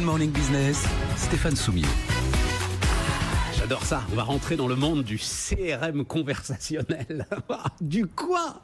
Good Morning Business, Stéphane Soumier. J'adore ça, on va rentrer dans le monde du CRM conversationnel. Du quoi?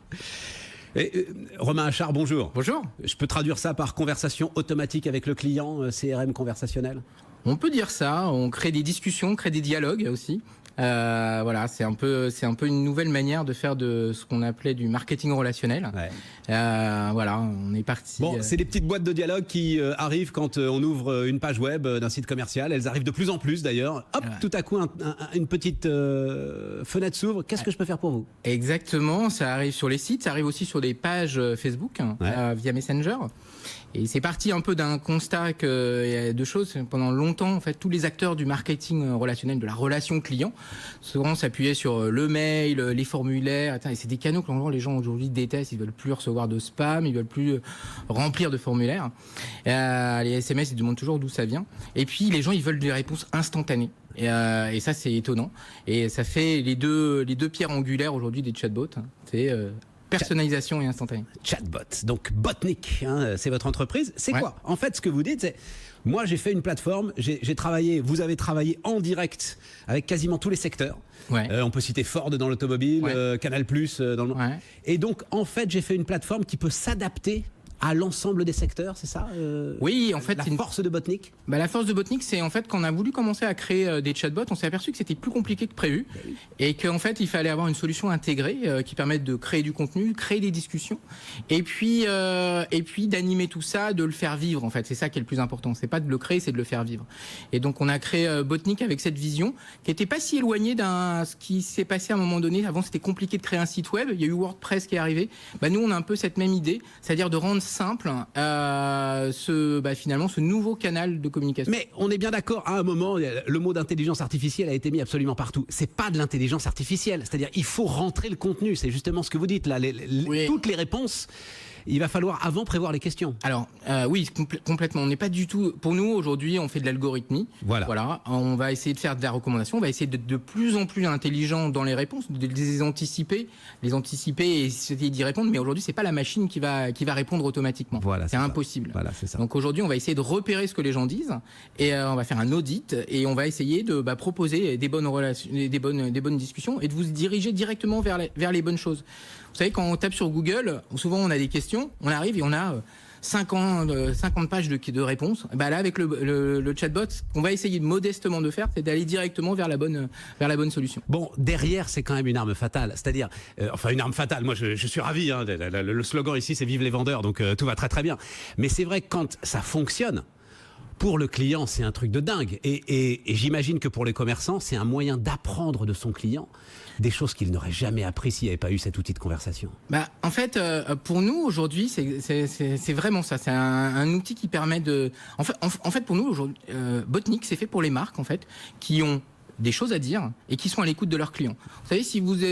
Romain Achard, bonjour. Bonjour. Je peux traduire ça par conversation automatique avec le client, CRM conversationnel? On peut dire ça, on crée des discussions, on crée des dialogues aussi. Voilà, c'est un peu une nouvelle manière de faire de ce qu'on appelait du marketing relationnel. Ouais. Voilà, on est parti. Bon, c'est des petites boîtes de dialogue qui arrivent quand on ouvre une page web d'un site commercial. Elles arrivent de plus en plus d'ailleurs. Hop, tout à coup, une petite fenêtre s'ouvre. Qu'est-ce que je peux faire pour vous? Exactement, ça arrive sur les sites, ça arrive aussi sur des pages Facebook via Messenger. Et c'est parti un peu d'un constat qu'il y a deux choses. Pendant longtemps, en fait, tous les acteurs du marketing relationnel, de la relation client, souvent s'appuyaient sur le mail, les formulaires. Et c'est des canaux que les gens aujourd'hui détestent. Ils veulent plus recevoir de spam, ils veulent plus remplir de formulaires. Les SMS, ils demandent toujours d'où ça vient. Et puis les gens, ils veulent des réponses instantanées. Et ça, c'est étonnant. Et ça fait les deux pierres angulaires aujourd'hui des chatbots. C'est personnalisation et instantané. Chatbot, donc Botnik, hein, c'est votre entreprise. C'est quoi? En fait, ce que vous dites, c'est... Moi, j'ai fait une plateforme, j'ai travaillé, vous avez travaillé en direct avec quasiment tous les secteurs. On peut citer Ford dans l'automobile, Canal+, dans le... Et donc, en fait, j'ai fait une plateforme qui peut s'adapter à l'ensemble des secteurs, c'est ça? Oui, en fait, la force de Botnik. La force de Botnik, c'est en fait quand on a voulu commencer à créer des chatbots, on s'est aperçu que c'était plus compliqué que prévu et qu'en fait, il fallait avoir une solution intégrée qui permette de créer du contenu, créer des discussions et puis d'animer tout ça, de le faire vivre. En fait, c'est ça qui est le plus important. C'est pas de le créer, c'est de le faire vivre. Et donc, on a créé Botnik avec cette vision qui était pas si éloignée d'un ce qui s'est passé à un moment donné. Avant, c'était compliqué de créer un site web. Il y a eu WordPress qui est arrivé. Nous, on a un peu cette même idée, c'est-à-dire de rendre simple finalement ce nouveau canal de communication. Mais on est bien d'accord, à un moment, le mot d'intelligence artificielle a été mis absolument partout. C'est pas de l'intelligence artificielle, c'est-à-dire il faut rentrer le contenu, c'est justement ce que vous dites là, toutes les réponses. Il va falloir avant prévoir les questions. Alors, oui, complètement. On n'est pas du tout... Pour nous, aujourd'hui, on fait de l'algorithmie. Voilà. On va essayer de faire de la recommandation. On va essayer d'être de plus en plus intelligent dans les réponses, de les anticiper et essayer d'y répondre. Mais aujourd'hui, c'est pas la machine qui va répondre automatiquement. C'est impossible. Voilà, c'est ça. Donc aujourd'hui, on va essayer de repérer ce que les gens disent et on va faire un audit et on va essayer de proposer des bonnes relations, des bonnes discussions et de vous diriger directement vers les bonnes choses. Vous savez, quand on tape sur Google, souvent on a des questions, on arrive et on a 50 pages de réponses. Là, avec le chatbot, ce qu'on va essayer modestement de faire, c'est d'aller directement vers la bonne solution. Bon, derrière, c'est quand même une arme fatale. C'est-à-dire, une arme fatale. Moi, je suis ravi. Hein, le slogan ici, c'est Vive les vendeurs. Donc, tout va très très bien. Mais c'est vrai que quand ça fonctionne, pour le client, c'est un truc de dingue. Et j'imagine que pour les commerçants, c'est un moyen d'apprendre de son client des choses qu'il n'aurait jamais appris s'il n'y avait pas eu cet outil de conversation. En fait, pour nous, aujourd'hui, c'est vraiment ça. C'est un outil qui permet de... En fait, pour nous, aujourd'hui, Botnik, c'est fait pour les marques, en fait, qui ont des choses à dire et qui sont à l'écoute de leurs clients. Vous savez, si vous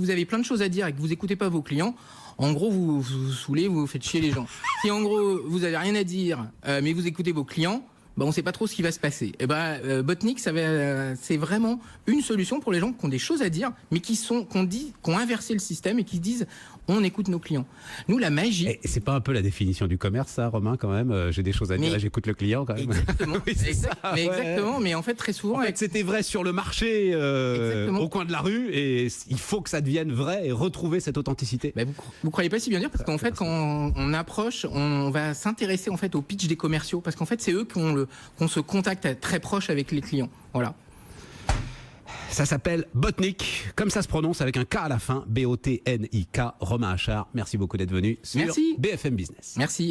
avez plein de choses à dire et que vous n'écoutez pas vos clients, en gros, vous saoulez, vous faites chier les gens. Si en gros, vous avez rien à dire, mais vous écoutez vos clients, on ne sait pas trop ce qui va se passer. Botnik, c'est vraiment une solution pour les gens qui ont des choses à dire, mais qui ont inversé le système et qui se disent on écoute nos clients. Nous, la magie... Et c'est pas un peu la définition du commerce, ça, Romain, quand même? J'ai des choses à dire et j'écoute le client, quand même. Exactement. Oui, exactement, mais en fait, très souvent... En fait, c'était vrai sur le marché, au coin de la rue, et il faut que ça devienne vrai et retrouver cette authenticité. Vous croyez pas si bien dire, parce qu'en fait, quand on approche, on va s'intéresser en fait au pitch des commerciaux, parce qu'en fait, c'est eux qu'on se contacte très proche avec les clients. Voilà. Ça s'appelle Botnik, comme ça se prononce avec un K à la fin, Botnik. Romain Achard, merci beaucoup d'être venu sur BFM Business. Merci.